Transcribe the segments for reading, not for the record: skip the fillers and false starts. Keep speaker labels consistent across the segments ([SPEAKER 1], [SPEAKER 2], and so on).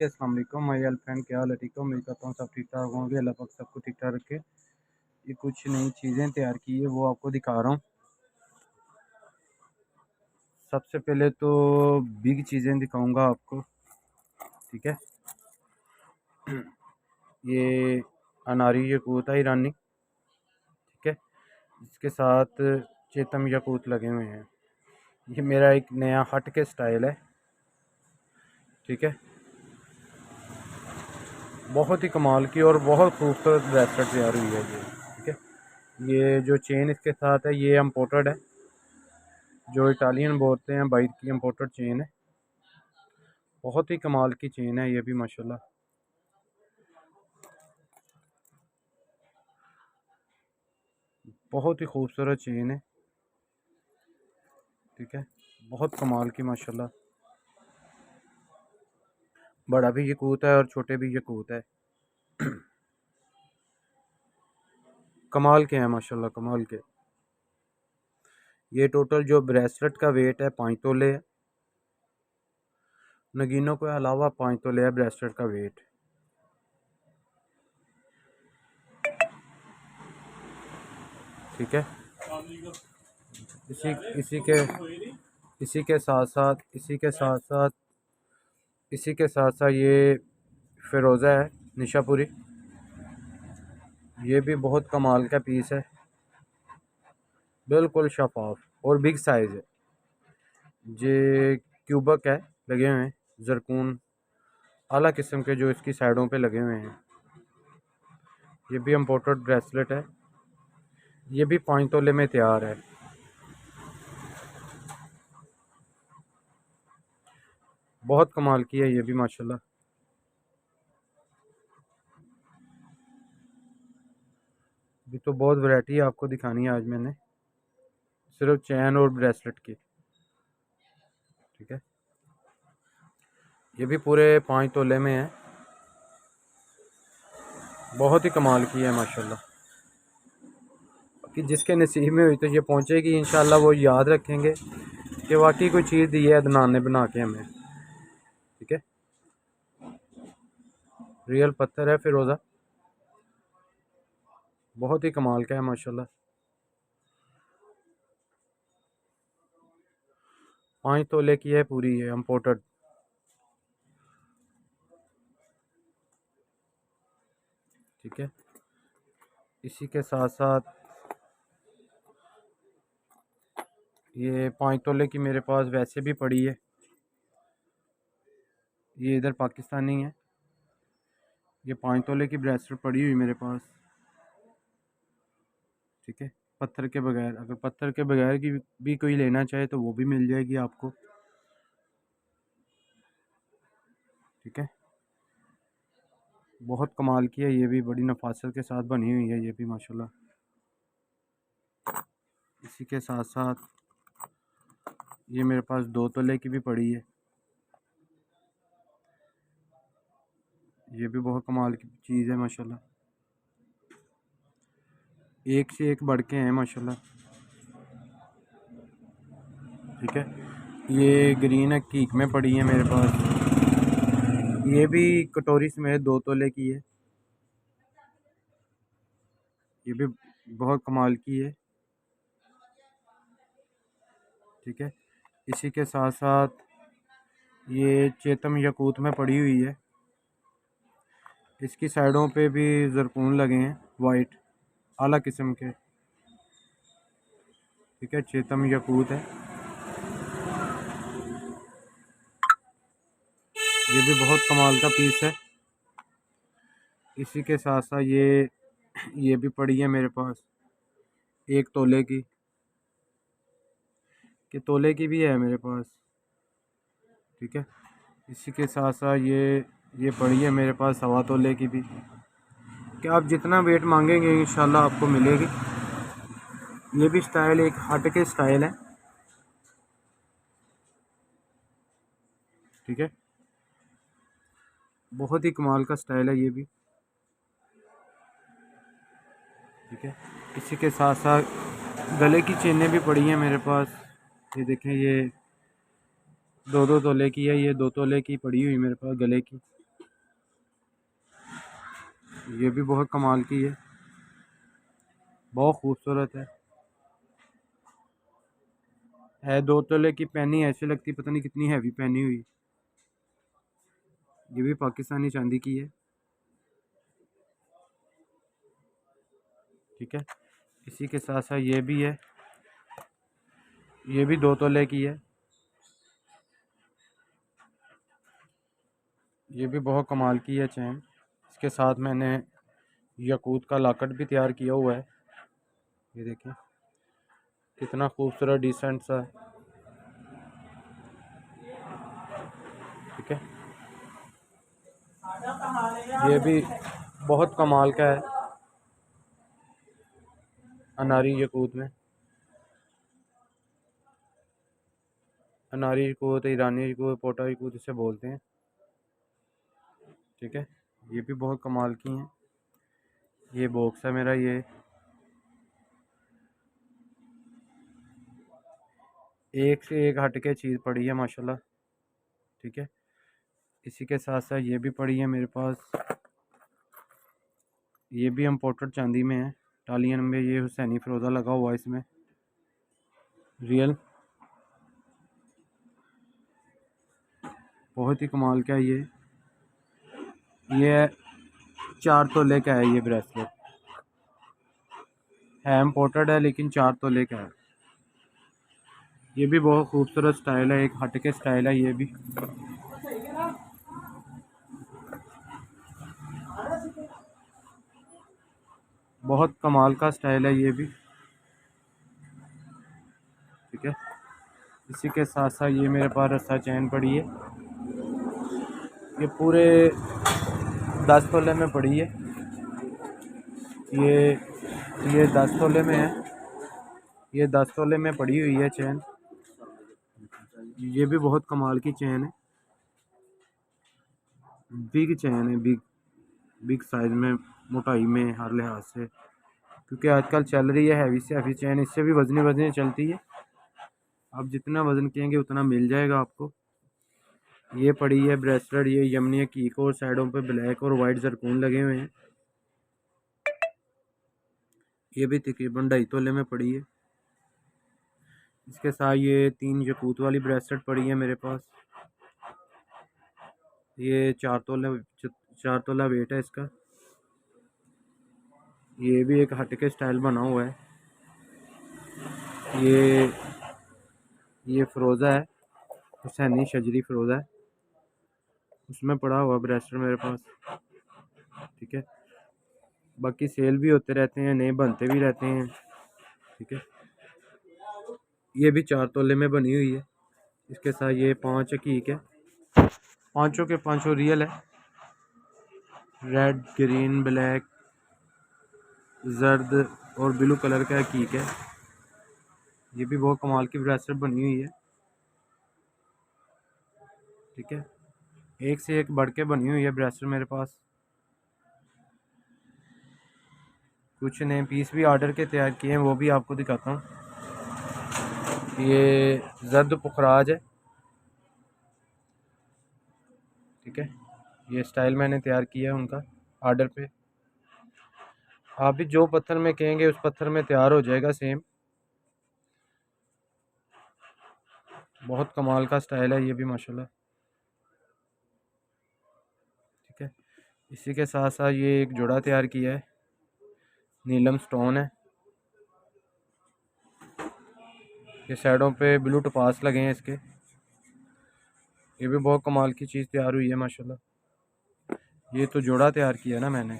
[SPEAKER 1] के अस्सलाम वालेकुम माय हेल्प फ्रेंड, क्या हाल है? ठीक हो? उम्मीद करता हूँ सब ठीक ठाक होंगे। अल्लाह पाक सबको ठीक ठाक रखे। ये कुछ नई चीज़ें तैयार की है, वो आपको दिखा रहा हूँ। सबसे पहले तो बिग चीज़ें दिखाऊंगा आपको, ठीक है। ये अनारी याकूत है ईरानी, ठीक है। इसके साथ चेतम याकूत लगे हुए हैं। ये मेरा एक नया हट के स्टाइल है, ठीक है। बहुत ही कमाल की और बहुत खूबसूरत ब्रेसलेट तैयार हुई है ये, ठीक है। ये जो चेन इसके साथ है ये इम्पोर्टेड है, जो इटालियन बोलते हैं, बाइक की इम्पोर्टेड चेन है। बहुत ही कमाल की चेन है ये भी माशाल्लाह। बहुत ही खूबसूरत चेन है, ठीक है। बहुत कमाल की माशाल्लाह। बड़ा भी याकूत है और छोटे भी याकूत है। कमाल के हैं माशाल्लाह, कमाल के। ये टोटल जो ब्रेसलेट का वेट है 5 तोले है। नगीनों के अलावा 5 तोले है ब्रेसलेट का वेट, ठीक है। इसी इसी के इसी के साथ साथ ये फ़िरोज़ा है निशापुरी। ये भी बहुत कमाल का पीस है, बिल्कुल शफाफ और बिग साइज़ है। ये क्यूबक है, लगे हुए हैं जरकून आला किस्म के जो इसकी साइडों पे लगे हुए हैं। ये भी इम्पोर्टेड ब्रेसलेट है। ये भी 5 तोले में तैयार है। बहुत कमाल की है ये भी माशाल्लाह। ये तो बहुत वैरायटी आपको दिखानी है आज मैंने, सिर्फ चैन और ब्रेसलेट की, ठीक है। ये भी पूरे 5 तोले में है। बहुत ही कमाल की है माशाल्लाह। कि जिसके नसीब में हुई तो ये पहुंचेगी इंशाल्लाह, वो याद रखेंगे कि वाकई कोई चीज़ दी है अदनान ने बना के हमें, ठीक है। रियल पत्थर है फ़िरोज़ा, बहुत ही कमाल का है माशाल्लाह। 5 तोले की है पूरी, है इम्पोर्टेड, ठीक है। इसी के साथ साथ ये 5 तोले की मेरे पास वैसे भी पड़ी है। ये इधर पाकिस्तानी है। ये 5 तोले की ब्रेसलेट पड़ी हुई मेरे पास, ठीक है। पत्थर के बगैर, अगर पत्थर के बगैर की भी कोई लेना चाहे तो वो भी मिल जाएगी आपको, ठीक है। बहुत कमाल की है ये भी, बड़ी नफासत के साथ बनी हुई है ये भी माशाल्लाह। इसी के साथ साथ ये मेरे पास 2 तोले की भी पड़ी है। ये भी बहुत कमाल की चीज़ है माशाल्लाह। एक से एक बढ़ के हैं माशाल्लाह, ठीक है। ये ग्रीन हकीक में पड़ी है मेरे पास। ये भी कटोरी समेत 2 तोले की है। ये भी बहुत कमाल की है, ठीक है। इसी के साथ साथ ये चेतम याकूत में पड़ी हुई है। इसकी साइडों पे भी जरकून लगे हैं वाइट आला किस्म के, ठीक है। चेतम याकूत है। ये भी बहुत कमाल का पीस है। इसी के साथ साथ ये भी पड़ी है मेरे पास 1 तोले की, कि तोले की भी है मेरे पास, ठीक है। इसी के साथ साथ ये पड़ी है मेरे पास 1.25 तोले की भी, कि आप जितना वेट मांगेंगे इंशाल्लाह आपको मिलेगी। ये भी स्टाइल एक हट के स्टाइल है, ठीक है। बहुत ही कमाल का स्टाइल है ये भी, ठीक है। इसी के साथ साथ गले की चेनें भी पड़ी हैं मेरे पास। ये देखें, ये 2-2 तोले की है, ये 2 तोले की पड़ी हुई मेरे पास गले की, ये भी बहुत कमाल की है, बहुत खूबसूरत है 2 तोले की पहनी, ऐसे लगती पता नहीं कितनी हैवी पहनी हुई। ये भी पाकिस्तानी चांदी की है, ठीक है। इसी के साथ साथ ये भी है, ये भी 2 तोले की है। ये भी बहुत कमाल की है चैन। इसके साथ मैंने याकूत का लॉकेट भी तैयार किया हुआ है, ये देखिए कितना खूबसूरत डिसेंट सा है, ठीक है। ये भी बहुत कमाल का है, अनारी याकूत में, अनारी याकूत, ईरानी याकूत, पोटा याकूत इसे बोलते हैं, ठीक है। ये भी बहुत कमाल की हैं। ये बॉक्स है मेरा, ये एक से एक हट के चीज़ पड़ी है माशाल्लाह, ठीक है। इसी के साथ साथ ये भी पड़ी है मेरे पास, ये भी इम्पोर्टेड चांदी में है, टालियन में। ये हुसैनी फ़िरोज़ा लगा हुआ है इसमें, रियल, बहुत ही कमाल का है ये 4 तोले का है। ये ब्रेसलेट है, इम्पोर्टेड है लेकिन 4 तोले का है। ये भी बहुत खूबसूरत स्टाइल है, एक हटके स्टाइल है ये भी, बहुत कमाल का स्टाइल है ये भी, ठीक है। इसी के साथ साथ ये मेरे पास रस्सा चैन पड़ी है, ये पूरे 10 तोले में पड़ी है। ये 10 तोले में है, ये 10 तोले में पड़ी हुई है चैन। ये भी बहुत कमाल की चैन है, बिग चैन है, बिग बिग साइज़ में, मोटाई में, हर लिहाज से, क्योंकि आजकल चल रही है हैवी से हैवी चैन, इससे भी वजनी वजनी चलती है। आप जितना वज़न कहेंगे उतना मिल जाएगा आपको। ये पड़ी है ब्रेसलेट, ये यमनी की और साइडों पे ब्लैक और वाइट जरकून लगे हुए हैं। ये भी तकरीबन 2.5 तोले में पड़ी है। इसके साथ ये 3 यकूत वाली ब्रेसलेट पड़ी है मेरे पास, ये 4 तोला वेट है इसका। ये भी एक हटके स्टाइल बना हुआ है। ये फ़िरोज़ा है, हुसैनी शजरी फ़िरोज़ा है, उसमें पड़ा हुआ ब्रेसलेट मेरे पास, ठीक है। बाकी सेल भी होते रहते हैं, नए बनते भी रहते हैं, ठीक है। ये भी 4 तोले में बनी हुई है। इसके साथ ये 5 हकीक है, पाँचों के पाँचों रियल है, रेड, ग्रीन, ब्लैक, जर्द और ब्लू कलर का हकीक है। ये भी बहुत कमाल की ब्रेसलेट बनी हुई है, ठीक है। एक से एक बढ़ के बनी हुई है ब्रेसलेट मेरे पास। कुछ नए पीस भी ऑर्डर के तैयार किए हैं, वो भी आपको दिखाता हूँ। ये जर्द पुखराज है, ठीक है। ये स्टाइल मैंने तैयार किया है उनका ऑर्डर पे। आप भी जो पत्थर में कहेंगे उस पत्थर में तैयार हो जाएगा सेम। बहुत कमाल का स्टाइल है ये भी माशाल्लाह, ठीक है। इसी के साथ साथ ये एक जोड़ा तैयार किया है, नीलम स्टोन है, ये साइडों पे ब्लू टपास लगे हैं इसके। ये भी बहुत कमाल की चीज़ तैयार हुई है माशाल्लाह। ये तो जोड़ा तैयार किया ना मैंने,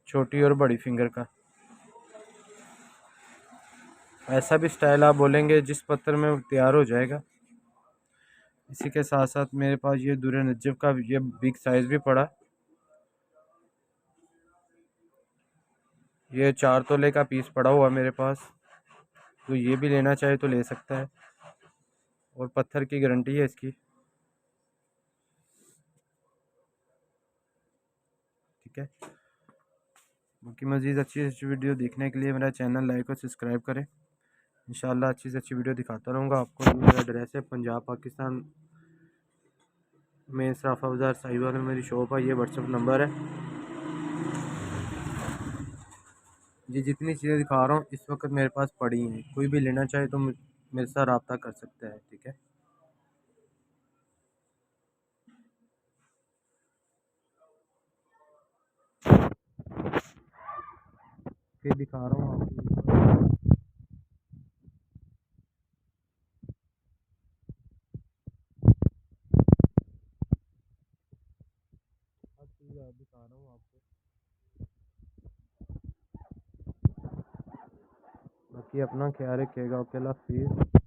[SPEAKER 1] छोटी और बड़ी फिंगर का। ऐसा भी स्टाइल आप बोलेंगे जिस पत्थर में तैयार हो जाएगा। इसी के साथ साथ मेरे पास ये दुर्र नजफ़ का ये बिग साइज़ भी पड़ा, ये 4 तोले का पीस पड़ा हुआ मेरे पास, तो ये भी लेना चाहे तो ले सकता है, और पत्थर की गारंटी है इसकी, ठीक है। बाकी मज़ीद अच्छी अच्छी वीडियो देखने के लिए मेरा चैनल लाइक और सब्सक्राइब करें। इंशाल्लाह अच्छी से अच्छी वीडियो दिखाता रहूँगा आपको। ये मेरा एड्रेस है पंजाब पाकिस्तान में, सराफा बाज़ार साहिवाल में मेरी शॉप है। ये व्हाट्सअप नंबर है, ये जितनी चीज़ें दिखा रहा हूँ इस वक्त मेरे पास पड़ी हैं, कोई भी लेना चाहे तो मेरे साथ रब्ता कर सकता है, ठीक है। फिर दिखा रहा हूँ आपको, हर चीज़ दिखा रहा हूँ आपको। बाकी अपना ख्याल रखिएगा। ओके, अल्लाह हाफिज़।